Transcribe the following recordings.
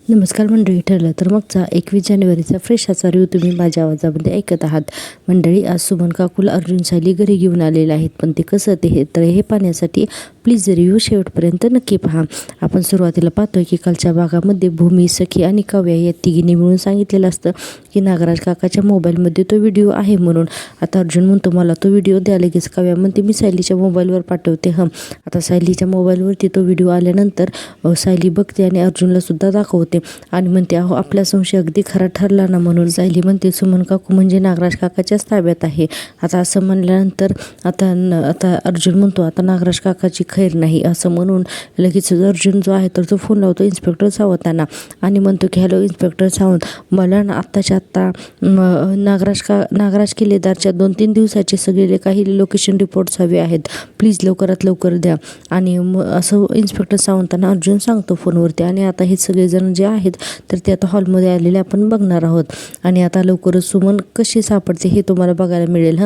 नमस्कार मंडळी, ठरलं तर मगचा 21 जानेवारीचा फ्रेश असा रिव्ह्यू तुम्ही माझ्या आवाजामध्ये ऐकत आहात. मंडळी, आज सुमन काकूला अर्जुन सायली घरी घेऊन आलेले आहेत, पण ते कसं तर हे पाहण्यासाठी प्लीज रिव्ह्यू शेवटपर्यंत नक्की पहा. आपण सुरुवातीला पाहतोय की कालच्या भागामध्ये भूमी, सखी आणि काव्या या तिघींनी मिळून सांगितलेलं असतं की नागराज काकाच्या मोबाईलमध्ये तो व्हिडिओ आहे म्हणून. आता अर्जुन म्हणतो मला तो व्हिडिओ द्या लगेच. काव्या म्हणते मी सायलीच्या मोबाईलवर पाठवते. आता सायलीच्या मोबाईलवरती तो व्हिडिओ आल्यानंतर सायली बघते आणि अर्जुनला सुद्धा दाखवते आणि म्हणते अहो आपला संशय अगदी खरा ठरला ना. म्हणून सायली म्हणते सुमन काकू म्हणजे नागराज काकाच्याच ताब्यात आहे. आता असं म्हणल्यानंतर आता अर्जुन म्हणतो आता नागराज काकाची खैर नाही असं म्हणून लगेच अर्जुन जो आहे तर तो फोन लावतो इन्स्पेक्टर सावंतांना आणि म्हणतो की हॅलो इन्स्पेक्टर सावंत, मला ना आत्ताच्या आत्ता नागराज किल्लेदारच्या 2-3 दिवसाचे सगळे काही लोकेशन रिपोर्ट्स हवे आहेत, प्लीज लवकरात लवकर द्या. आणि असं इन्स्पेक्टर सावंतांना अर्जुन सांगतो फोनवरती. आणि आता हे सगळेजण जे आहेत तर ते आता हॉलमध्ये आलेले आपण बघणार आहोत. आणि आता लवकरच सुमन कशी सापडते हे तुम्हाला बघायला मिळेल.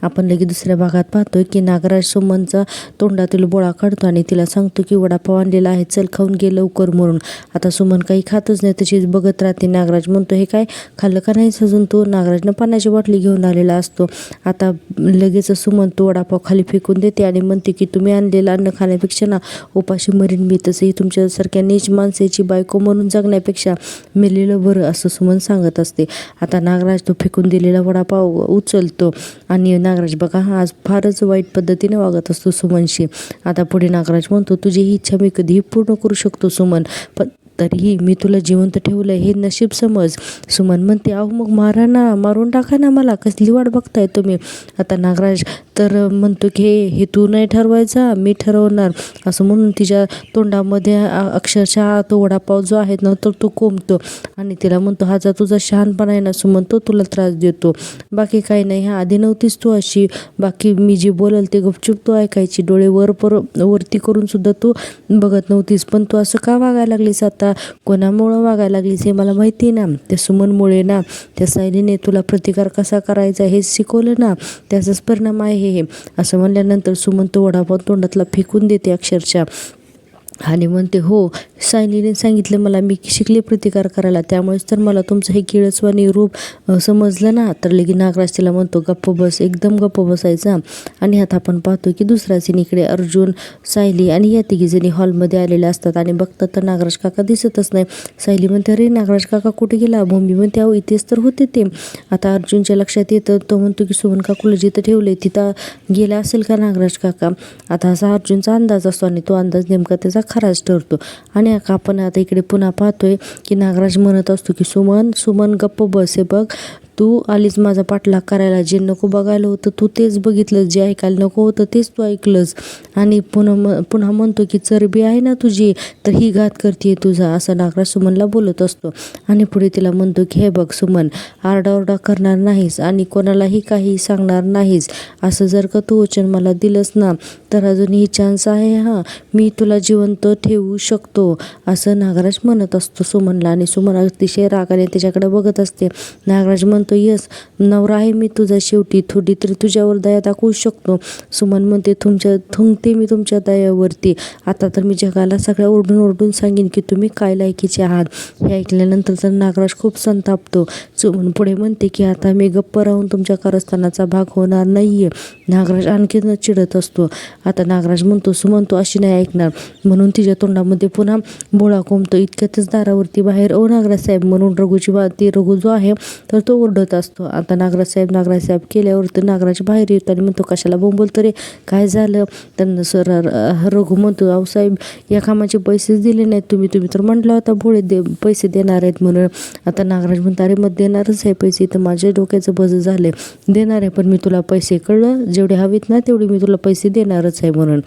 आपण लगेच दुसऱ्या भागात पाहतोय की नागराज सुमनचा तोंडातील बोळा काढतो आणि तिला सांगतो की वडापाव आणलेला आहे, चल खाऊन घे लवकर म्हणून. आता सुमन काही खातच नाही, तशीच बघत राहते. नागराज म्हणतो हे काय खाल्लं का नाही अजून तू? नागराजनं पाण्याची बाटली घेऊन आलेला असतो. आता लगेच सुमन तो वडापाव खाली फेकून देते आणि म्हणते की तुम्ही आणलेलं अन्न खाण्यापेक्षा ना उपाशी मरीन मी, तसंही तुमच्यासारख्या नीच माणसाची बायको म्हणून जगण्यापेक्षा मेलेलं बरं असं सुमन सांगत असते. आता नागराज तो फेकून दिलेला वडापाव उचलतो आणि नागराज बघा आज फारच वाईट पद्धतीने वागत असतो सुमनशी. आता पुढे नागराज म्हणतो तुझी ही इच्छा मी कधीही पूर्ण करू शकतो सुमन, पण तरीही मी तुला जिवंत ठेवलं हे नशीब समज. सुमन म्हणते अहो मग मारा ना, मारून टाका ना मला, कसली वाट बघताय तुम्ही? आता नागराज तर म्हणतो की हे तू नाही ठरवायचा, मी ठरवणार असं म्हणून तिच्या तोंडामध्ये अक्षरशः तो वडापाव जो आहे ना तर तो कोंबतो आणि तिला म्हणतो हा जा तुझा शहाणपणा आहे ना सुमन, तो तुला त्रास देतो, बाकी काही नाही. आधी नव्हतीस तू अशी, बाकी मी जे बोलल ते गपचूप तू ऐकायची, डोळे वरती करून सुद्धा तू बघत नव्हतीस, पण तू असं का वागायला लागलीस? आता कोणामुळं वागायला लागलीस हे मला माहिती ना, त्या सुमनमुळे ना, त्या सायलीने तुला प्रतिकार कसा करायचा हे शिकवलं ना, त्याचाच परिणाम आहे हे. असं म्हणल्यानंतर सुमन तो वडापाव तोंडातला फेकून देते अक्षरशः आणि म्हणते हो सायलीने सांगितलं मला, मी शिकले प्रतिकार करायला, त्यामुळेच तर मला तुमचं हे किळसवाणी रूप समजलं ना. तर लगी नागराज तिला म्हणतो गप्प बस, एकदम गप्प बसायचा. आणि आता आपण पाहतो की दुसऱ्या सीन अर्जुन, सायली आणि या तिघीजणी हॉलमध्ये आलेल्या असतात आणि बघतात तर नागराज काका दिसतच नाही. सायली म्हणते अरे नागराज काका कुठे गेला? भूमी म्हणते अहो इथेच तर होते ते. आता अर्जुनच्या लक्षात येतं, तो म्हणतो की सुमन काकूला जिथं ठेवलंय तिथं गेला असेल का नागराज काका? आता असा अर्जुनचा अंदाज असतो आणि तो अंदाज नेमका त्याचा खराच ठरतो. आणि आपण आता इकडे पुन्हा पाहतोय की नागराज म्हणत असतो की सुमन गप्प बस, हे बघ तू आलीच माझा पाठलाग करायला, जे नको बघायला होतं तू तेच बघितलं, जे ऐकायला नको होतं तेच तू ऐकलंस. आणि पुन्हा म्हणतो की चरबी आहे ना तुझी तर ही घात करते तुझा, असं नागराज सुमनला बोलत असतो. आणि पुढे तिला म्हणतो की हे बघ सुमन, आरडाओरडा करणार नाहीस आणि कोणालाही काही सांगणार नाहीस, असं जर का तू वचन मला दिलंस ना तर अजूनही चान्स आहे, मी तुला जिवंत ठेवू शकतो, असं नागराज म्हणत असतो सुमनला. आणि सुमन अतिशय रागाने त्याच्याकडे बघत असते. नागराज म्हणतो यस नवरा आहे मी तुझा, शेवटी थोडी तरी तुझ्यावर दया दाखवू शकतो. सुमन म्हणते थुंकते मी तुमच्या दयावरती, आता तर मी जगाला सगळ्या ओरडून सांगेन की तुम्ही काय लायकीचे आहात. हे ऐकल्यानंतर तर नागराज खूप संतापतो. सुमन पुढे म्हणते की आता मी गप्प राहून तुमच्या कारस्थानाचा भाग होणार नाहीये. नागराज आणखीन चिडत असतो. आता नागराज म्हणतो सुमन तू अशी नाही ऐकणार, म्हणून तिच्या तोंडामध्ये पुन्हा बोळा कोंबतो. इतक्यातच दारावरती बाहेर ओ नागराज साहेब म्हणून रघु जो आहे तर तो ओरडत असतो. आता नागराज साहेब केल्यावर तर नागराज बाहेर येतो आणि म्हणतो कशाला बोंबलतो रे, काय झालं? तर सर रघु म्हणतो अहो साहेब या कामाचे पैसेच दिले नाहीत तुम्ही तर म्हटलं होता भोळे पैसे देणार आहेत म्हणून. आता नागराज म्हणतो अरे मग देणारच आहे पैसे, तर माझ्या डोक्याचं बज झाले, देणार आहे पण मी तुला पैसे कळलं जेवढे हवेत ना तेवढे मी तुला पैसे देणारच आहे म्हणून.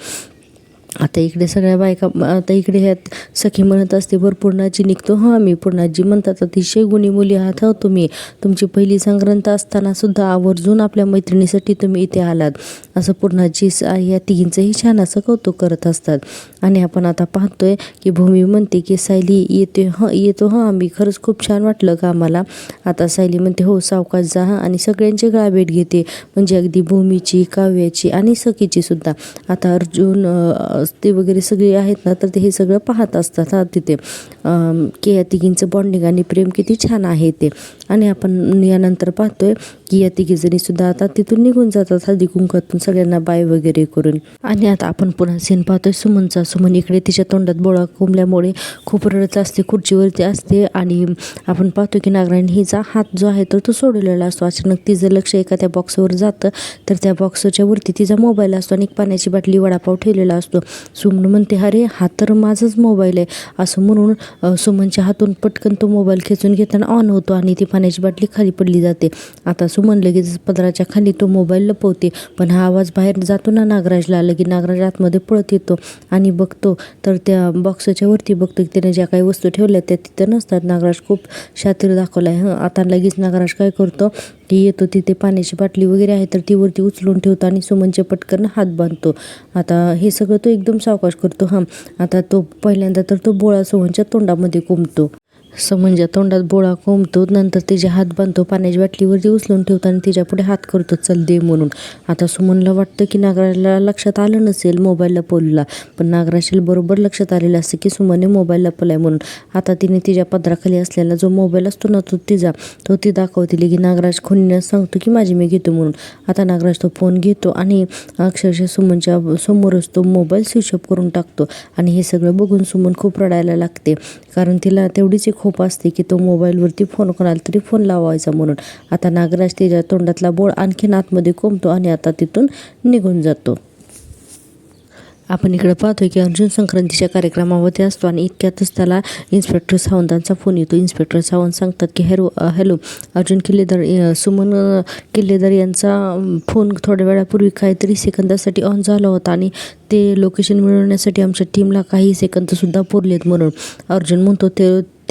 आता इकडे सगळ्या बायका, आता इकडे ह्यात सखी म्हणत असते बरं पूर्णाजी निघतो. मी पूर्णाजी म्हणतात अतिशय गुणी मुली आहात तुम्ही, तुमची पहिली संक्रांत असताना सुद्धा आवर्जून आपल्या मैत्रिणीसाठी तुम्ही इथे आलात, असं पूर्णाजी या तिघींचंही छान असं कौतुक करत असतात. आणि आपण आता पाहतोय की भूमी म्हणते की सायली येतो आम्ही, खरंच खूप छान वाटलं का आम्हाला. आता सायली म्हणते हो सावकाश जा आणि सगळ्यांची गळाभेट घेते, म्हणजे अगदी भूमीची, काव्याची आणि सखीची सुद्धा. आता अर्जुन ते वगैरे सगळे आहेत ना, तर ते हे सगळं पाहत असतात तिथे की या तिघींचं बॉन्डिंग आणि प्रेम किती छान आहे ते. आणि आपण यानंतर पाहतोय की या तिघीजणी सुद्धा आता तिथून निघून जातात हळदी कुंकातून सगळ्यांना बाय वगैरे करून. आणि आता आपण पुन्हा सीन पाहतोय सुमनचा. सुमन इकडे तिच्या तोंडात बोळा कोंबल्यामुळे खूप रडत असते, खुर्चीवरती असते आणि आपण पाहतो की नागराणी हिचा हात जो आहे तर तो सोडलेला असतो. अचानक तिचं लक्ष एका त्या बॉक्सवर जातं, तर त्या बॉक्सच्या वरती तिचा मोबाईल असतो आणि एक पाण्याची बाटली वडापाव ठेवलेला असतो. सुमन म्हणते अरे हा तर माझाच मोबाईल आहे असं म्हणून सुमनच्या हातून पटकन तो मोबाईल खेचून घेताना ऑन होतो आणि ती पाण्याची बाटली खाली पडली जाते. आता सुमन लगेच पदराच्या खाली तो मोबाईल लपवते, पण हा आवाज बाहेर जातो ना नागराजला. लगे नागराज आतमध्ये पळत येतो आणि बघतो तर त्या बॉक्सच्या वरती बघतो की त्याने ज्या काही वस्तू ठेवल्या त्या तिथं नसतात. नागराज खूप शातीर दाखवला आहे. आता लगेच नागराज काय करतो की येतो तिथे पाण्याची बाटली वगैरे आहे तर ती वरती उचलून ठेवतो आणि सुमनचे पटकन हात बांधतो. आता हे सगळं तो एकदम सावकाश करतो. आता तो पहिल्यांदा तर तो बोळा सुमनच्या तोंडामध्ये कोंबतो. सुमनच्या तोंडात बोळा कोंबतो, नंतर तिचे हात बांधतो, पाण्याची बाटलीवरती उचलून ठेवतो आणि तिच्या पुढे हात करतो चल दे म्हणून. आता सुमनला वाटतं की नागराजला लक्षात आलं नसेल मोबाईल लपवलेला, पण नागराजला बरोबर लक्षात आलेलं असतं की सुमनने मोबाईल लपवलाय म्हणून. आता तिने तिच्या पदराखाली असलेला जो मोबाईल असतो ना तो ती दाखवते की नागराज खुनीने सांगतो की माझी मी घेतो म्हणून. आता नागराज तो फोन घेतो आणि अक्षरशः सुमनच्या समोरच तो मोबाईल स्विच ऑफ करून टाकतो. आणि हे सगळं बघून सुमन खूप रडायला लागते, कारण तिला तेवढीच एक खूप असते की तो मोबाईलवरती फोन कोणाला तरी फोन लावायचा म्हणून. आता नागराज तिच्या तोंडातला बोळ आणखीन आतमध्ये कोंबतो आणि आता तिथून निघून जातो. आपण इकडे पाहतोय की अर्जुन संक्रांतीच्या कार्यक्रमावरती असतो आणि इतक्यातच त्याला इन्स्पेक्टर सावंतांचा फोन येतो. इन्स्पेक्टर सावंत सांगतात की हॅलो अर्जुन किल्लेदार, सुमन किल्लेदार यांचा फोन थोड्या वेळापूर्वी काहीतरी सेकंदासाठी ऑन झाला होता आणि ते लोकेशन मिळवण्यासाठी आमच्या टीमला काही सेकंदसुद्धा पुरलेत म्हणून. अर्जुन म्हणतो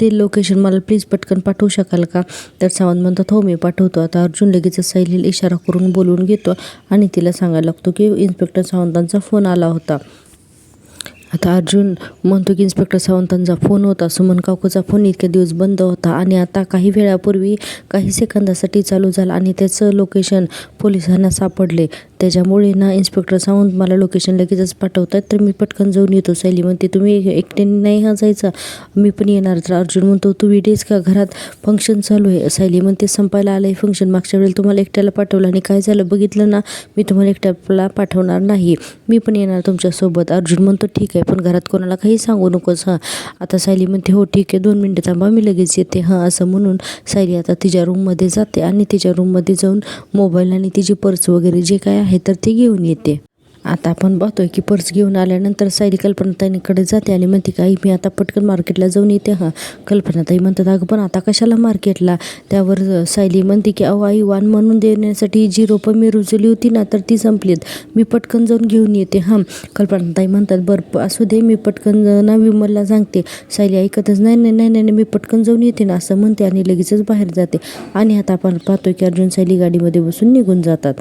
ते लोकेशन मला प्लीज पटकन पाठवू शकाल का? तर सावंत म्हणतात हो मी पाठवतो. आता अर्जुन लगेच सायलीला इशारा करून बोलवून घेतो आणि तिला सांगायला लागतो की इन्स्पेक्टर सावंतांचा फोन आला होता. आता अर्जुन म्हणतो की इन्स्पेक्टर सावंतांचा फोन होता, सुमन काकूचा फोन इतके दिवस बंद होता आणि आता काही वेळापूर्वी काही सेकंदासाठी चालू झाला आणि त्याचं लोकेशन पोलिसांना सापडले. त्याच्यामुळे ना इन्स्पेक्टर सावंत मला लोकेशन लगेचच पाठवतात, तर मी पटकन जाऊन येतो. सायली म्हणते तुम्ही एकट्याने नाही जायचं, मी पण येणार. तर अर्जुन म्हणतो तू येतेस का, घरात फंक्शन चालू आहे. सायली म्हणते संपायला आलं आहे फंक्शन, मागच्या वेळेला तुम्हाला एकट्याला पाठवलं आणि काय झालं बघितलं ना, मी तुम्हाला एकट्याला पाठवणार नाही, मी पण येणार तुमच्यासोबत. अर्जुन म्हणतो ठीक आहे, पण घरात कोणाला काही सांगू नकोस आता सायली म्हणते हो ठीक आहे, 2 मिनिटं थांबा मी लगेच येते असं म्हणून सायली आता तिच्या रूममध्ये जाते आणि तिच्या रूममध्ये जाऊन मोबाईल आणि तिची पर्स वगैरे जे काय आहे तर ते घेऊन येते. आता आपण बघतोय की पर्स घेऊन आल्यानंतर सायली कल्पनाताईंकडे जाते आणि म्हणते की आई मी आता पटकन मार्केटला जाऊन येते. कल्पनाताई म्हणतात अगं पण आता कशाला मार्केटला? त्यावर सायली म्हणते की अहो आई वाण म्हणून देण्यासाठी जी रोपं मी रुजवली होती ना तर ती संपलीत, मी पटकन जाऊन घेऊन येते. कल्पनाताई म्हणतात बरं असू दे, मी पटकन ना विमलला सांगते. सायली ऐकतच नाही नाही नाही नाही मी पटकन जाऊन येते ना असं म्हणते आणि लगेचच बाहेर जाते. आणि आता आपण पाहतोय की अर्जुन सायली गाडीमध्ये बसून निघून जातात.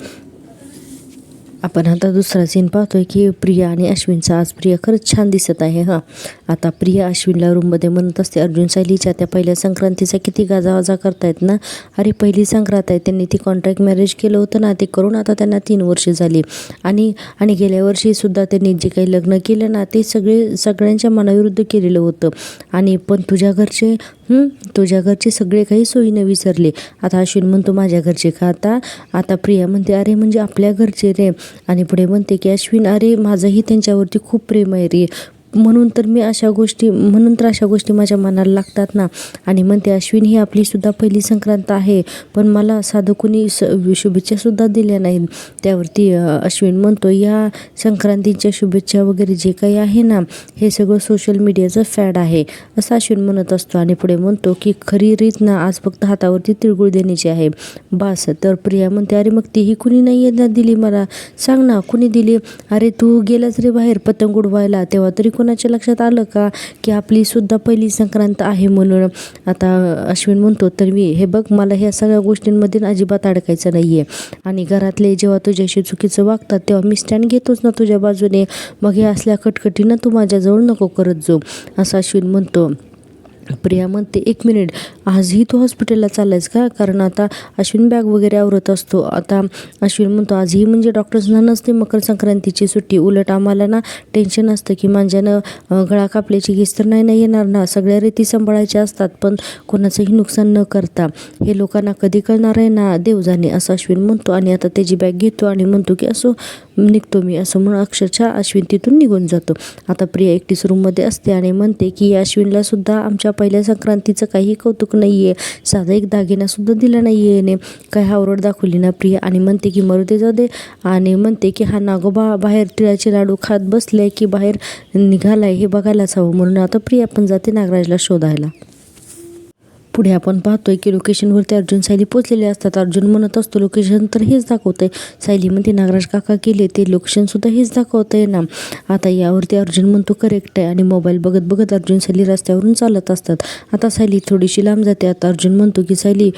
आपण आता दुसरा सीन पाहतोय की प्रिया आणि अश्विनचा. आज प्रिया खरंच छान दिसत आहे. आता प्रिया अश्विनला रूममध्ये म्हणत असते अर्जुन सायलीच्या त्या पहिल्या संक्रांतीचा किती गाजावाजा करतायत ना, अरे पहिली संक्रांत आहे, त्यांनी ती कॉन्ट्रॅक्ट मॅरेज केलं होतं ना, ते करून आता त्यांना 3 वर्ष झाली आणि गेल्या वर्षीसुद्धा त्यांनी जे काही लग्न केलं ना ते सगळ्यांच्या मनाविरुद्ध केलेलं होतं. आणि पण तुझ्या घरचे सगळे काही सोयीनं विसरले. आता अश्विन म्हणतो माझ्या घरचे का? आता प्रिया म्हणते अरे म्हणजे आपल्या घरचे रे. आणि पुढे म्हणते की अश्विन अरे माझंही त्यांच्यावरती खूप प्रेम आहे रे, म्हणून तर अशा गोष्टी माझ्या मनाला लागतात ना. आणि म्हणते अश्विन ही आपली सुद्धा पहिली संक्रांत आहे, पण मला साधं कोणी शुभेच्छासुद्धा दिल्या नाहीत. त्यावरती अश्विन म्हणतो या संक्रांतीच्या शुभेच्छा वगैरे जे काही आहे ना हे सगळं सोशल मीडियाचं फॅड आहे असं अश्विन म्हणत असतो. आणि पुढे म्हणतो की खरी रीत ना आज फक्त हातावरती तिळगुळ देण्याची आहे बास. तर प्रिया म्हणते अरे मग तीही कुणी नाही दिली मला, सांग ना कुणी दिली? अरे तू गेलाच रे बाहेर पतंग उडवायला, तेव्हा तरी कोणाच्या लक्षात आलं का की आपली सुद्धा पहिली संक्रांत आहे म्हणून? आता अश्विन म्हणतो तर हे बघ मला ह्या सगळ्या गोष्टींमध्ये अजिबात अडकायचं नाही आहे आणि घरातले जेव्हा तुझ्याशी चुकीचं वागतात तेव्हा मी स्टँड घेतोच ना तुझ्या बाजूने, मग हे असल्या कटकटीनं तू माझ्याजवळ नको करत जाऊ असं अश्विन म्हणतो. प्रिया म्हणते, 1 मिनिट, आजही तू हॉस्पिटलला चाललायस का? कारण आता अश्विन बॅग वगैरे आवरत असतो. आता अश्विन म्हणतो, आजही म्हणजे डॉक्टर्सना नसते मकर संक्रांतीची सुट्टी. उलट आम्हाला ना टेन्शन असतं की माझ्यानं गळा कापल्याची केस तर नाही येणार ना. सगळ्या रीती सांभाळायच्या असतात पण कोणाचंही नुकसान न करता. हे लोकांना कधी कळणार आहे ना देव जाणे, असं अश्विन म्हणतो. आणि आता त्याची बॅग घेतो आणि म्हणतो की असो निघतो मी, असं म्हणून अक्षरशः अश्विन तिथून निघून जातो. आता प्रिया एकटीच रूममध्ये असते आणि म्हणते की अश्विनला सुद्धा आमच्या पहिल्या संक्रांतीचं काही कौतुक नाही आहे, साधा एक दागिनासुद्धा दिला नाही आहे याने. काय हावरट दाखवली ना प्रिया. आणि म्हणते की मरू दे, जाऊ दे. आणि म्हणते की हा नागोबा बाहेर तिळाचे लाडू खात बसले की बाहेर निघालाय हे बघायलाच हवं. म्हणून आता प्रिया पण जाते नागराजला शोधायला. पुढे आपण पाहतोय की लोकेशनवरती अर्जुन सायली पोचलेले असतात. अर्जुन म्हणत असतो, लोकेशन तर हेच दाखवतंय. सायली म्हणते, नागराज काका गेले ते लोकेशनसुद्धा हेच दाखवतंय ना. आता यावरती अर्जुन म्हणतो, करेक्ट आहे. आणि मोबाईल बघत बघत अर्जुन सायली रस्त्यावरून चालत असतात. आता सायली थोडीशी लांब जाते. आता अर्जुन म्हणतो की सायली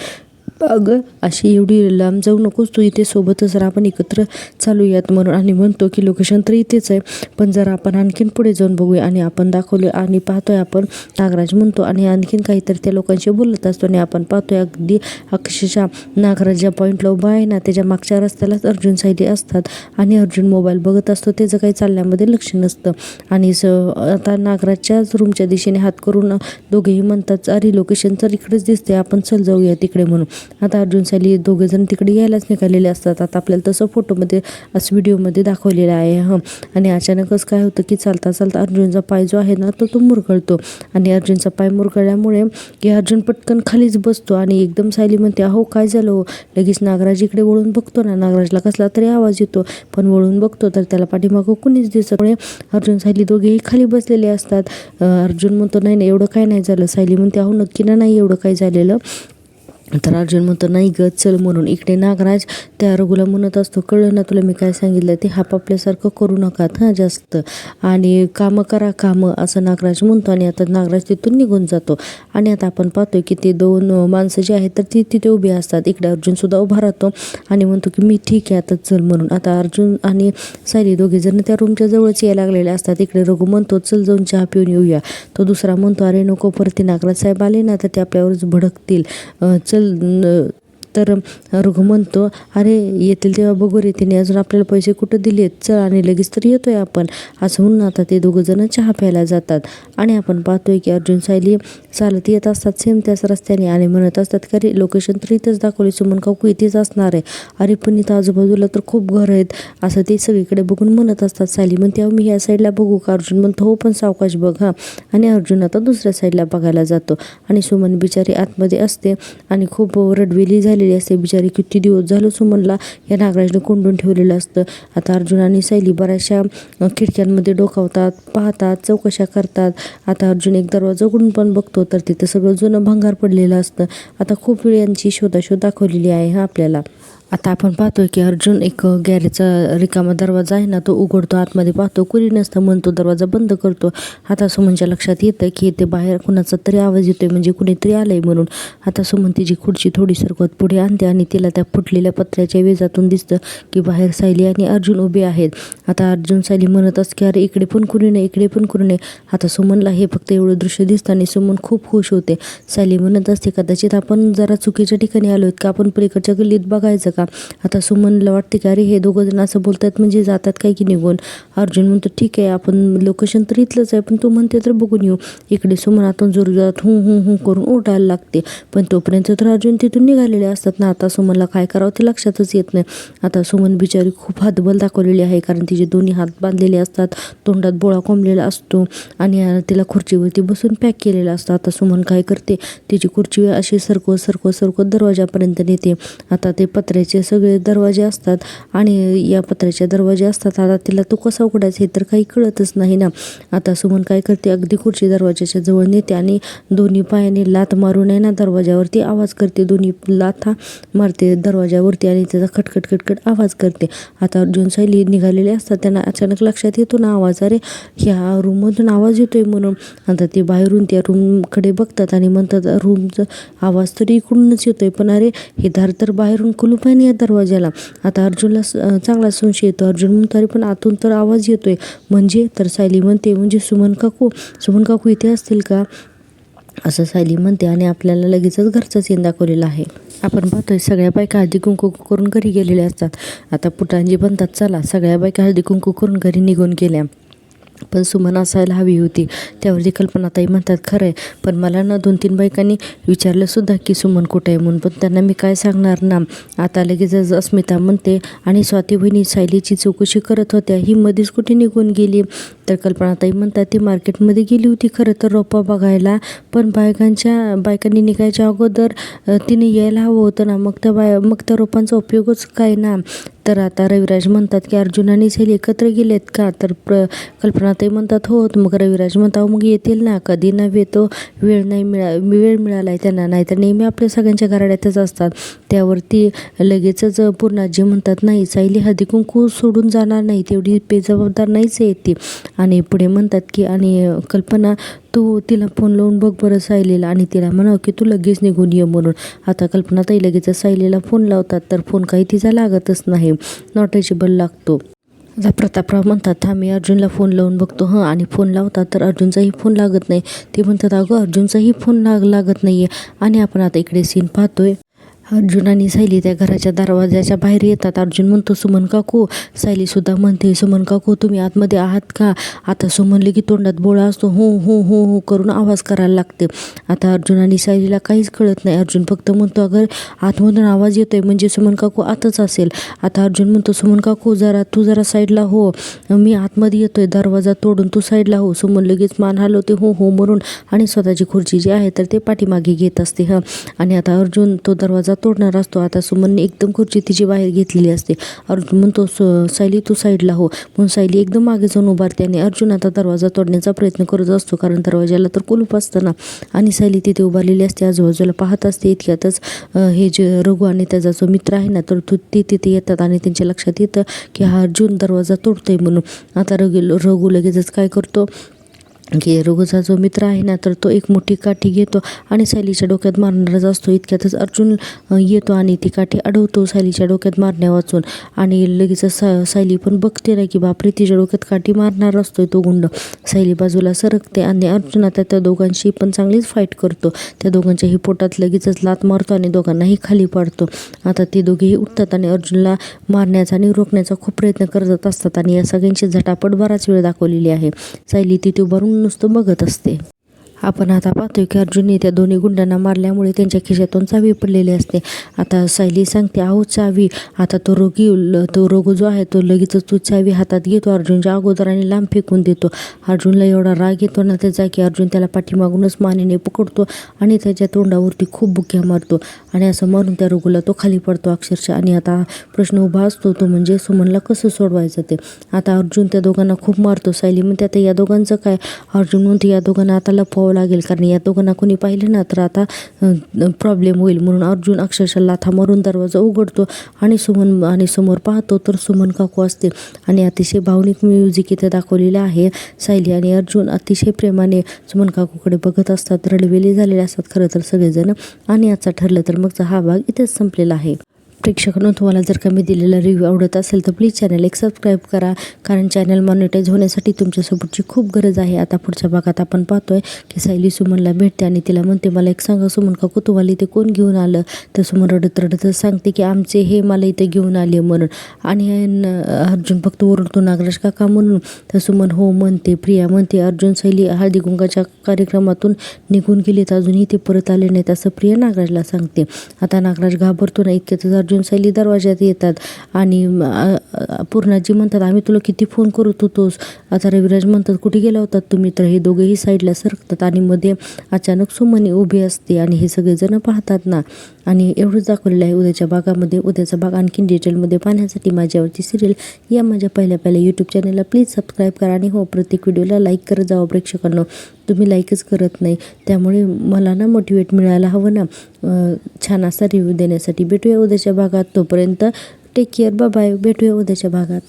अगं अशी एवढी लांब जाऊ नकोस, तू इथे सोबतच राहा, आपण एकत्र चालूयात म्हणून. आणि म्हणतो की लोकेशन तर इथेच आहे पण जरा आपण आणखीन पुढे जाऊन बघूया. आणि आपण दाखवलं आणि पाहतोय आपण, नागराज म्हणतो. आणि आणखीन काहीतरी त्या लोकांशी बोलत असतो. आणि आपण पाहतोय अगदी अक्षरशः नागराज ज्या पॉईंटला उभा आहे ना त्याच्या मागच्या रस्त्यालाच अर्जुन सायली असतात. आणि अर्जुन मोबाईल बघत असतो, त्याचं काही चालण्यामध्ये लक्ष नसतं. आणि आता नागराजच्याच रूमच्या दिशेने हात करून दोघेही म्हणतात, अरे लोकेशन तर इकडेच दिसते, आपण चल जाऊया तिकडे म्हणून. आता अर्जुन सायली दोघेजण तिकडे यायलाच निघालेले असतात. आता आपल्याला तसं फोटोमध्ये असं व्हिडिओमध्ये दाखवलेलं आहे. आणि अचानकच काय होतं की चालता चालता अर्जुनचा पाय जो आहे ना तो मुरगळतो. आणि अर्जुनचा पाय मुरगळल्यामुळे की अर्जुन पटकन खालीच बसतो. आणि एकदम सायली म्हणते, अहो काय झालं हो? लगेच नागराज इकडे वळून बघतो ना, नागराजला कसला तरी आवाज येतो पण वळून बघतो तर त्याला पाठीमागं कुणीच दिसत नाही. अर्जुन सायली दोघेही खाली बसलेले असतात. अर्जुन म्हणतो, नाही नाही एवढं काय नाही झालं. सायली म्हणते, अहो नक्की ना नाही एवढं काय झालेलं. तर अर्जुन म्हणतो, नाही ग चल म्हणून. इकडे नागराज त्या रघुला म्हणत असतो, कळलं ना तुला मी काय सांगितलं ते, हापापल्यासारखं करू नकात जास्त, आणि कामं करा कामं, असं नागराज म्हणतो. आणि आता नागराज तिथून निघून जातो. आणि आता आपण पाहतोय की ते 2 माणसं जी आहेत तर ती तिथे उभी असतात. इकडे अर्जुनसुद्धा उभा राहतो आणि म्हणतो की मी ठीक आहे आता चल म्हणून. आता अर्जुन आणि सायली दोघेजण त्या रूमच्या जवळच यायला लागलेले असतात. इकडे रघु म्हणतो, चल जाऊन चहा पिऊन येऊया. तो दुसरा म्हणतो, अरे नको, परत ते नागराज साहेब आले ना तर ते आपल्यावरच भडकतील, चल. तर रघु म्हणतो, अरे येतील तेव्हा बघू रे, तिने अजून आपल्याला पैसे कुठं दिलेत, चल आणि लगेच तर येतोय आपण, असं म्हणून आता ते दोघंजणं चहा प्यायला जातात. आणि आपण पाहतोय की अर्जुन सायली चालत येत असतात सेम त्याच रस्त्याने आणि म्हणत असतात की अरे लोकेशन तर इथंच दाखवले, सुमन काकू इथेच असणार आहे, अरे पण इथं आजूबाजूला तर खूप घरं आहेत, असं ते सगळीकडे बघून म्हणत असतात. सायली म्हणते, अहो मी ह्या साईडला बघू का? अर्जुन म्हणतो, हो पण सावकाश बघ हां. आणि अर्जुन आता दुसऱ्या साईडला बघायला जातो. आणि सुमन बिचारी आतमध्ये असते आणि खूप रडवेली झालेली असते बिचारी. किती दिवस झालं सुमनला या नागराजने कोंडून ठेवलेलं असतं. आता अर्जुन आणि सायली बऱ्याचशा खिडक्यांमध्ये डोकावतात, पाहतात, चौकशा करतात. आता अर्जुन एक दरवाजा उघडून पण बघतो तर तिथं सगळं जुनं भंगार पडलेलं असतं. आता खूप वेळ यांची शोधाशोध दाखवलेली आहे आपल्याला. आता आपण पाहतोय की अर्जुन एक गॅरेजचा रिकामा दरवाजा आहे ना तो उघडतो, आतमध्ये पाहतो कुणी नसतं म्हणून तो दरवाजा बंद करतो. आता सुमनच्या लक्षात येतं की ते बाहेर कुणाचा तरी आवाज येतोय, म्हणजे कुणीतरी आलंय म्हणून. आता सुमन तिची खुर्ची थोडी सरकवत पुढे आणते आणि तिला त्या फुटलेल्या पत्र्याच्या वेजातून दिसतं की बाहेर सायली आणि अर्जुन उभे आहेत. आता अर्जुन सायली म्हणत असते की अरे इकडे पण कुणी नाही, इकडे पण कुणी नाही. आता सुमनला हे फक्त एवढं दृश्य दिसतं आणि सुमन खूप खुश होते. सायली म्हणत असते, कदाचित आपण जरा चुकीच्या ठिकाणी आलोय का, आपण पलीकडच्या गल्लीत बघायचं का? आता सुमनला वाटते की अरे हे दोघं जण असं बोलतात म्हणजे जातात काय की निघून. अर्जुन म्हणतो, ठीक आहे आपण लोकेशन तर इथलंच आहे पण तू म्हणते तर बघून येऊ. इकडे सुमन आता जोरजोरात हूं हूं हूं करून ओरडायला लागते पण तोपर्यंत तर अर्जुन तिथून निघालेले असतात ना. आता सुमनला काय करावं ते लक्षातच येत नाही. आता सुमन बिचारी खूप हातबल दाखवलेली आहे कारण तिचे दोन्ही हात बांधलेले असतात, तोंडात बोळा कोंबलेला असतो आणि तिला खुर्चीवरती बसून पॅक केलेलं असतं. आता सुमन काय करते, तिची खुर्ची अशी सरकवत दरवाजापर्यंत नेते. आता ते पत्र्याचे सगळे दरवाजे असतात आणि या पत्र्याच्या दरवाजे असतात. आता तिला तो कसा उघडायचा हे तर काही कळतच नाही ना. आता सुमन काय करते, अगदी खुर्ची दरवाजाच्या जवळ नेते आणि दोन्ही पायाने लाथ मारून आहे ना दरवाजावरती आवाज करते, दोन्ही लाथा मारते दरवाजावरती आणि त्याचा खटखट खटखट आवाज करते. आता अर्जुन सायली निघालेले असतात, त्यांना अचानक लक्षात येतो ना आवाज, अरे ह्या रूममधून आवाज येतोय म्हणून. आता ते बाहेरून त्या रूमकडे बघतात आणि म्हणतात, रूमचा आवाज तरी इकडूनच येतोय पण अरे हे दार तर बाहेरून कुलूप आहे या दरवाजाला. आता अर्जुनला चांगला संशय येतो. अर्जुन म्हणतो, अरे पण आतून तर आवाज येतोय म्हणजे. तर सायली म्हणते, म्हणजे सुमन काकू इथे असतील का? असं सायली म्हणते आणि आपल्याला लगेचच घरचं सीन दाखवलेलं आहे. आपण पाहतोय सगळ्या बायका हळदी कुंकू करून घरी गेलेल्या असतात. आता पुटांजी म्हणतात चला, सगळ्या बायका हळदी कुंकू करून घरी निघून गेल्या, पण सुमन असायला हवी होती. त्यावरती कल्पनाताई म्हणतात खरं आहे, पण मला ना 2-3 बायकांनी विचारलंसुद्धा की सुमन कुठं आहे म्हणून, पण त्यांना मी काय सांगणार ना. आता लगेचच अस्मिता म्हणते आणि स्वाती वहिनी सायलीची चौकशी करत होत्या, ही मध्येच कुठे निघून गेली. तर कल्पनाताई म्हणतात ती मार्केटमध्ये गेली होती खरं तर रोपं बघायला, पण बायकांनी निघायच्या अगोदर तिने यायला हवं होतं ना, मग त्या रोपांचा उपयोगच काय ना. तर आता रविराज म्हणतात की अर्जुन आणि सायली एकत्र गेलेत का. तर कल्पनाताई म्हणतात हो. मग रविराज म्हणतात मग येतील ना, कधी नव्हे तो वेळ मिळाला आहे त्यांना, नाहीतर नेहमी आपल्या सगळ्यांच्या घराड्यातच असतात. त्यावरती लगेचच पूर्णाजी म्हणतात नाही, सायली हळदी कुंकू सोडून जाणार नाही, तेवढी बेजबाबदार नाहीच आहे ती. आणि पुढे म्हणतात की आणि कल्पना तू तिला फोन लावून बघ बरं सायलीला, आणि तिला म्हणावं की तू लगेच निघून ये म्हणून. आता कल्पनाताई लगेच सायलीला फोन लावतात, तर फोन काही तिचा लागतच नाही, नॉट रिचेबल लागतो. आता प्रतापराव म्हणतात मी अर्जुनला फोन लावून बघतो. आणि फोन लावतात तर अर्जुनचाही फोन लागत नाही. ते म्हणतात अगं अर्जुनचाही फोन लागत नाही आहे. आणि आपण आता इकडे सीन पाहतोय, अर्जुन आणि सायली त्या घराच्या दरवाजाच्या बाहेर येतात. अर्जुन म्हणतो सुमन काकू, सायलीसुद्धा म्हणते सुमन काकू तुम्ही आतमध्ये आहात का. आता सुमन की तोंडात बोळा असतो, हो हो हो हो करून आवाज करायला लागते. आता अर्जुन आणि सायलीला काहीच कळत नाही. अर्जुन फक्त म्हणतो अगर आतमधून आवाज येतोय म्हणजे सुमन काकू आतच असेल. आता अर्जुन म्हणतो सुमन काकू तू जरा साईडला हो, मी आतमध्ये येतोय, दरवाजा तोडून तू साईडला हो. सुमन लगेच मान हलवते हो हो म्हणून, आणि स्वतःची खुर्ची जी आहे तर ते पाठीमागे घेत असते. आणि आता अर्जुन तो दरवाजा तोडणार असतो. आता सुमनने एकदम खुर्ची तिची बाहेर घेतलेली असते. अर्जुन म्हणतो सायली तू साईडला हो, म्हणून सायली एकदम मागे जाऊन उभारते. आणि अर्जुन आता दरवाजा तोडण्याचा प्रयत्न करत असतो, कारण दरवाजाला तर कुलूप असतं ना. आणि सायली तिथे उभारलेली असते, आजूबाजूला पाहत असते. इतक्यातच हे जे रघु आणि त्याचा जो मित्र आहे ना, तर ते तिथे येतात आणि त्यांच्या लक्षात येतं की हा अर्जुन दरवाजा तोडतोय म्हणून. आता रघु लगेचच काय करतो की रघुचा जो मित्र आहे ना, तर तो एक मोठी काठी घेतो आणि सायलीच्या डोक्यात मारणारच असतो. इतक्यातच अर्जुन येतो आणि ती काठी अडवतो सायलीच्या डोक्यात मारण्या वाचून. आणि लगेच सायली पण बघते ना की बापरे तिच्या डोक्यात काठी मारणार असतोय तो गुंड. सायली बाजूला सरकते आणि अर्जुन आता त्या दोघांशी पण चांगलीच फाईट करतो. त्या दोघांच्याही पोटात लगेचच लात मारतो आणि दोघांनाही खाली पाडतो. आता ते दोघेही उठतात आणि अर्जुनला मारण्याचा आणि रोखण्याचा खूप प्रयत्न करत असतात. आणि या सगळ्यांची झटापट बराच वेळ दाखवलेली आहे. सायली तिथे उभारून नुसतं बघत असते. आपण आता पाहतोय की अर्जुनने त्या दोन्ही गुंडांना मारल्यामुळे त्यांच्या खिशातून चावी पडलेली असते. आता सायली सांगते अहो चावी. आता तो रघु जो आहे तो लगेचच तो चावी हातात घेतो अर्जुनच्या अगोदर आणि लांब फेकून देतो. अर्जुनला एवढा राग येतो ना त्याचा की अर्जुन त्याला पाठीमागूनच मानेने पकडतो आणि त्याच्या तोंडावरती खूप बुक्या मारतो. आणि असं मारून त्या रघुला तो खाली पडतो अक्षरशः. आणि आता प्रश्न उभा असतो तो म्हणजे सुमनला कसं सोडवायचं ते. आता अर्जुन त्या दोघांना खूप मारतो. सायली म्हणते आता या दोघांचं काय. अर्जुन म्हणतो या दोघांना आता लपवावं लागेल, कारण या दोघांना कोणी पाहिलं ना तर आता प्रॉब्लेम होईल. म्हणून अर्जुन अक्षरशः लाथा मारून दरवाजा उघडतो आणि समोर पाहतो तर सुमन काकू असते. आणि अतिशय भावनिक म्युझिक इथे दाखवलेलं आहे. सायली आणि अर्जुन अतिशय प्रेमाने सुमन काकूकडे बघत असतात, रडवेले झालेले असतात खरं तर सगळेजण. आणि आजचा ठरलं तर मगचा हा भाग इथेच संपलेला आहे. प्रेक्षकांनो, तुम्हाला जर का मी दिलेला रिव्ह्यू आवडत असेल तर प्लीज चॅनल एक सबस्क्राईब करा, कारण चॅनल मॉनिटाईज होण्यासाठी तुमच्या सपोर्टची खूप गरज आहे. आता पुढच्या भागात आपण पाहतोय की सायली सुमनला भेटते आणि तिला म्हणते मला एक सांगा सुमन काकू तुम्हाला इथे कोण घेऊन आलं. तर सुमन रडतच सांगते की आमचे हे मला इथे घेऊन आले म्हणून. आणि अर्जुन फक्त ओरडतो नागराज काका म्हणून. तर सुमन हो म्हणते. प्रिया म्हणते अर्जुन सायली हळदी कुंकाच्या कार्यक्रमातून निघून गेलेत, अजूनही ते परत आले नाहीत असं प्रिया नागराजला सांगते. आता नागराज घाबरतो ना. इतक्यातच अर्जुन सायली दरवाज्यात येतात आणि पूर्णाजी म्हणतात आम्ही तुला किती फोन करत होतोस. आता रविराज म्हणतात कुठे गेला होतात तुम्ही. तर हे दोघेही साईडला सरकतात आणि मध्ये अचानक सुमन उभी असते आणि हे सगळेजण पाहतात ना. आणि एवढंच दाखवलेलं आहे उद्याच्या भागामध्ये. उद्याचा भाग आणखीन डिटेलमध्ये पाहण्यासाठी माझ्यावरची सिरियल या माझ्या पहिल्या यूट्यूब चॅनलला प्लीज सबस्क्राईब करा. आणि हो, प्रत्येक व्हिडिओला लाईक करत जावं प्रेक्षकांनो. तुम्ही लाईकच करत नाही, त्यामुळे मला ना मोटिवेट मिळायला हवं ना छान असा रिव्ह्यू देण्यासाठी. भेटूया उद्याच्या भागात. तोपर्यंत टेक केअर, बाय बाय. भेटूया उद्याच्या भागात.